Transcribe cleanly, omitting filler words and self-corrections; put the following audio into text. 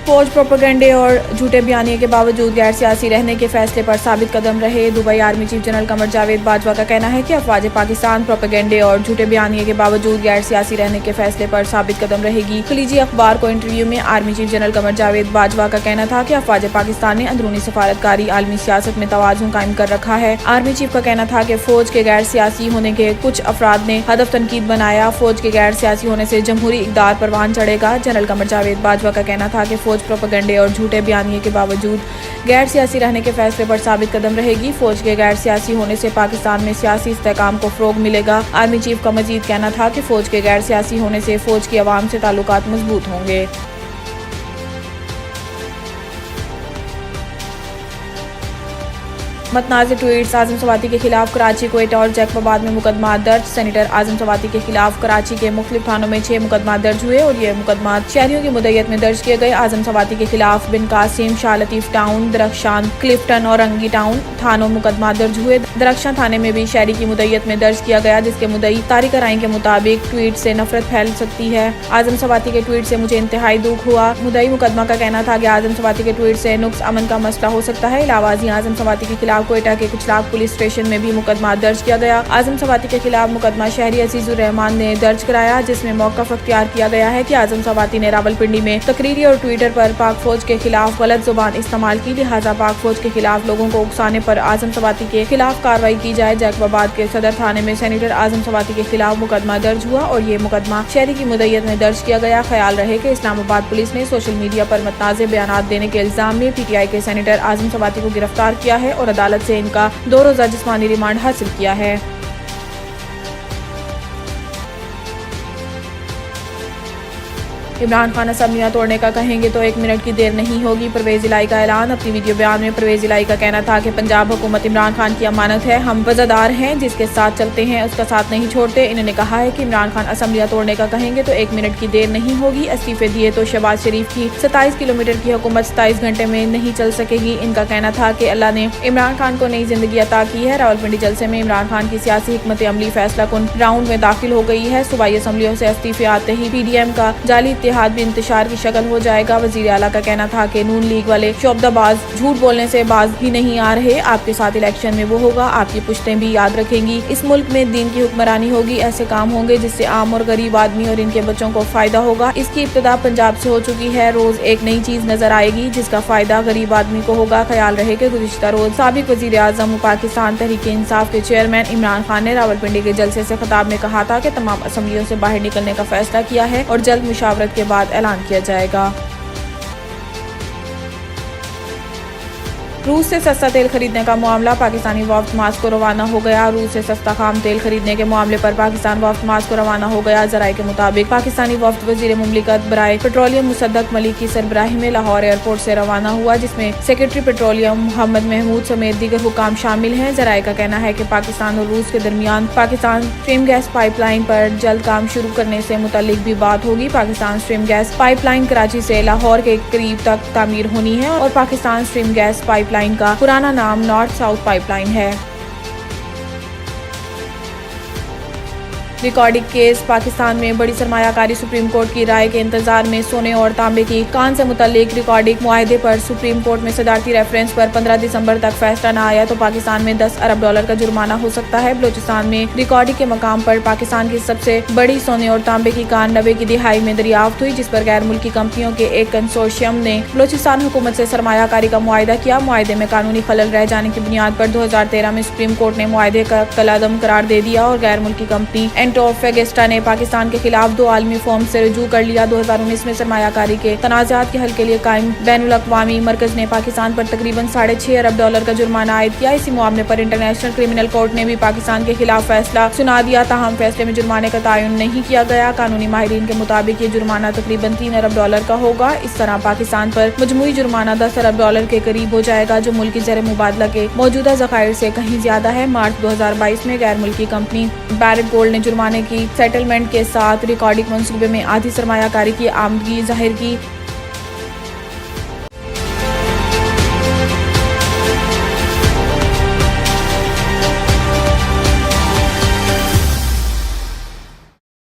فوج پروپیگنڈے اور جھوٹے بیانیے کے باوجود غیر سیاسی رہنے کے فیصلے پر ثابت قدم رہے۔ Dubai army chief general Qamar Javed Bajwa کا کہنا ہے کہ افواج پاکستان پروپیگنڈے اور جھوٹے بیانیے کے باوجود غیر سیاسی رہنے کے فیصلے پر ثابت قدم رہے گی۔ خلیجی اخبار کو انٹرویو میں army chief general Qamar Javed Bajwa کا کہنا تھا کہ افواج پاکستان نے اندرونی سفارتکاری عالمی سیاست میں توازن قائم کر رکھا ہے۔ آرمی چیف کا کہنا تھا کہ فوج کے غیر سیاسی ہونے کے کچھ افراد نے ہدف تنقید بنایا۔ فوج کے غیر سیاسی ہونے سے جمہوری اقدار پروان چڑھے گا۔ جنرل قمر جاوید باجوہ کا کہنا تھا کہ فوج پروپیگنڈے اور جھوٹے بیانیے کے باوجود غیر سیاسی رہنے کے فیصلے پر ثابت قدم رہے گی۔ فوج کے غیر سیاسی ہونے سے پاکستان میں سیاسی استحکام کو فروغ ملے گا۔ آرمی چیف کا مزید کہنا تھا کہ فوج کے غیر سیاسی ہونے سے فوج کی عوام سے تعلقات مضبوط ہوں گے۔ متنازع ٹویٹس، اعظم سواتی کے خلاف کراچی، کوئٹہ اور جیکب آباد میں مقدمات درج۔ سینیٹر اعظم سواتی کے خلاف کراچی کے مختلف تھانوں میں 6 مقدمات درج ہوئے اور یہ مقدمات شہریوں کی مدعیت میں درج کیے گئے۔ اعظم سواتی کے خلاف بن قاسم، شاہ لطیف ٹاؤن، درخشان، کلفٹن اور رنگی ٹاؤن تھانوں مقدمات درج ہوئے۔ درخشاں تھانے میں بھی شہری کی مدعیت میں درج کیا گیا، جس کے مدعی طارق ارائیں کے مطابق ٹویٹ سے نفرت پھیل سکتی ہے۔ اعظم سواتی کے ٹویٹ سے مجھے انتہائی دکھ ہوا۔ مدعی مقدمہ کا کہنا تھا کہ اعظم سواتی کے ٹویٹ سے نقص امن کا مسئلہ ہو سکتا ہے۔ علاوہ ازیں اعظم سواتی کے خلاف کوئٹہ کے کچھ پولیس اسٹیشن میں بھی مقدمات درج کیا گیا۔ اعظم سواتی کے خلاف مقدمہ شہری عزیز الرحمان نے درج کرایا، جس میں موقف اختیار کیا گیا ہے کہ اعظم سواتی نے راولپنڈی میں تقریری اور ٹویٹر پر پاک فوج کے خلاف غلط زبان استعمال کی، لہٰذا پاک فوج کے خلاف لوگوں کو اکسانے پر اعظم سواتی کے خلاف کارروائی کی جائے۔ جیکب آباد کے صدر تھانے میں سینیٹر اعظم سواتی کے خلاف مقدمہ درج ہوا اور یہ مقدمہ شہری کی مدعیت میں درج کیا گیا۔ خیال رہے کہ اسلام آباد پولیس نے سوشل میڈیا پر متنازع بیانات دینے کے الزام میں پی ٹی آئی کے سینیٹر اعظم سواتی کو گرفتار کیا ہے اور عدالت سے ان کا 2 روزہ جسمانی ریمانڈ حاصل کیا ہے۔ عمران خان اسمبلیاں توڑنے کا کہیں گے تو 1 منٹ کی دیر نہیں ہوگی، پرویز الہی کا اعلان۔ اپنی ویڈیو بیان میں پرویز الہی کا کہنا تھا کہ پنجاب حکومت عمران خان کی امانت ہے، ہم وزادار ہیں، جس کے ساتھ چلتے ہیں اس کا ساتھ نہیں چھوڑتے۔ انہوں نے کہا ہے کہ عمران خان اسمبلیاں توڑنے کا کہیں گے تو 1 منٹ کی دیر نہیں ہوگی، استعفے دیے تو شہباز شریف کی 27 کلومیٹر کی حکومت 27 گھنٹے میں نہیں چل سکے گی۔ ان کا کہنا تھا کہ اللہ نے عمران خان کو نئی زندگی عطا کی ہے۔ راولپنڈی جلسے میں عمران خان کی سیاسی حکمت عملی فیصلہ کن راؤنڈ میں داخل ہو گئی ہے۔ صوبائی اسمبلیوں سے استعفے آتے ہی پی ڈی ایم کا جعلی اتحاد بھی انتشار کی شکل ہو جائے گا۔ وزیر اعلیٰ کا کہنا تھا کہ نون لیگ والے شعبدہ باز جھوٹ بولنے سے باز ہی نہیں آ رہے، آپ کے ساتھ الیکشن میں وہ ہوگا، آپ کی پشتیں بھی یاد رکھیں گی۔ اس ملک میں دین کی حکمرانی ہوگی، ایسے کام ہوں گے جس سے عام اور غریب آدمی اور ان کے بچوں کو فائدہ ہوگا۔ اس کی ابتدا پنجاب سے ہو چکی ہے، روز ایک نئی چیز نظر آئے گی جس کا فائدہ غریب آدمی کو ہوگا۔ خیال رہے کہ گزشتہ روز سابق وزیر اعظم پاکستان تحریک انصاف کے چیئرمین عمران خان نے راولپنڈی کے جلسے سے خطاب میں کہا تھا کہ تمام اسمبلیوں سے باہر نکلنے کا فیصلہ کیا ہے اور جلد مشاورت کے بعد اعلان کیا جائے گا۔ روس سے سستا تیل خریدنے کا معاملہ، پاکستانی وفد ماسکو روانہ ہو گیا۔ روس سے سستا خام تیل خریدنے کے معاملے پر پاکستان وفد ماسکو روانہ ہو گیا۔ ذرائع کے مطابق پاکستانی وفد وزیر مملکت برائے پیٹرولیم مصدق ملیک کی سربراہی میں لاہور ایئرپورٹ سے روانہ ہوا، جس میں سیکریٹری پیٹرولیم محمد محمود سمیت دیگر حکام شامل ہیں۔ ذرائع کا کہنا ہے کہ پاکستان اور روس کے درمیان Pakistan stream gas pipeline پر جلد کام شروع کرنے سے متعلق بھی بات ہوگی۔ Pakistan stream gas pipeline Karachi سے لاہور کے قریب تک تعمیر ہونی ہے اور Pakistan stream gas pipeline کا پرانا نام نارتھ ساؤتھ پائپ لائن ہے۔ ریکارڈنگ کیس، پاکستان میں بڑی سرمایہ کاری سپریم کورٹ کی رائے کے انتظار میں سونے اور تانبے کی کان سے متعلق ریکارڈنگ معاہدے پر سپریم کورٹ میں صدارتی ریفرنس پر 15 دسمبر تک فیصلہ نہ آیا تو پاکستان میں $10 ارب کا جرمانہ ہو سکتا ہے۔ بلوچستان میں ریکارڈنگ کے مقام پر پاکستان کی سب سے بڑی سونے اور تانبے کی کان 90 کی دہائی میں دریافت ہوئی، جس پر غیر ملکی کمپنیوں کے ایک کنسورشیم نے بلوچستان حکومت سے سرمایہ کاری کا معاہدہ کیا۔ معاہدے میں قانونی خلل رہ جانے کی بنیاد پر 2013 میں سپریم کورٹ نے معاہدے کا کالعدم قرار دے دیا اور غیر ملکی کمپنی اینٹوف فیگسٹا نے پاکستان کے خلاف 2 عالمی فورم سے رجوع کر لیا۔ 2019 میں سرمایہ کاری کے تنازعات کے حل کے لیے قائم بین الاقوامی مرکز نے پاکستان پر تقریباً $6.5 ارب کا جرمانہ عائد کیا۔ اسی معاملے پر انٹرنیشنل کرمنل کورٹ نے بھی پاکستان کے خلاف فیصلہ سنا دیا، تاہم فیصلے میں جرمانے کا تعین نہیں کیا گیا۔ قانونی ماہرین کے مطابق یہ جرمانہ تقریباً $3 ارب کا ہوگا۔ اس طرح پاکستان پر مجموعی جرمانہ $10 ارب کے قریب ہو جائے گا، جو ملک کی زر مبادلہ کے موجودہ ذخائر سے کہیں زیادہ ہے۔ مارچ 2022 میں غیر ملکی کمپنی بیرٹ گولڈ نے جرمانے کی سیٹلمنٹ کے ساتھ ریکارڈنگ منصوبے میں آدھی سرمایہ کاری کی آمدنی ظاہر کی۔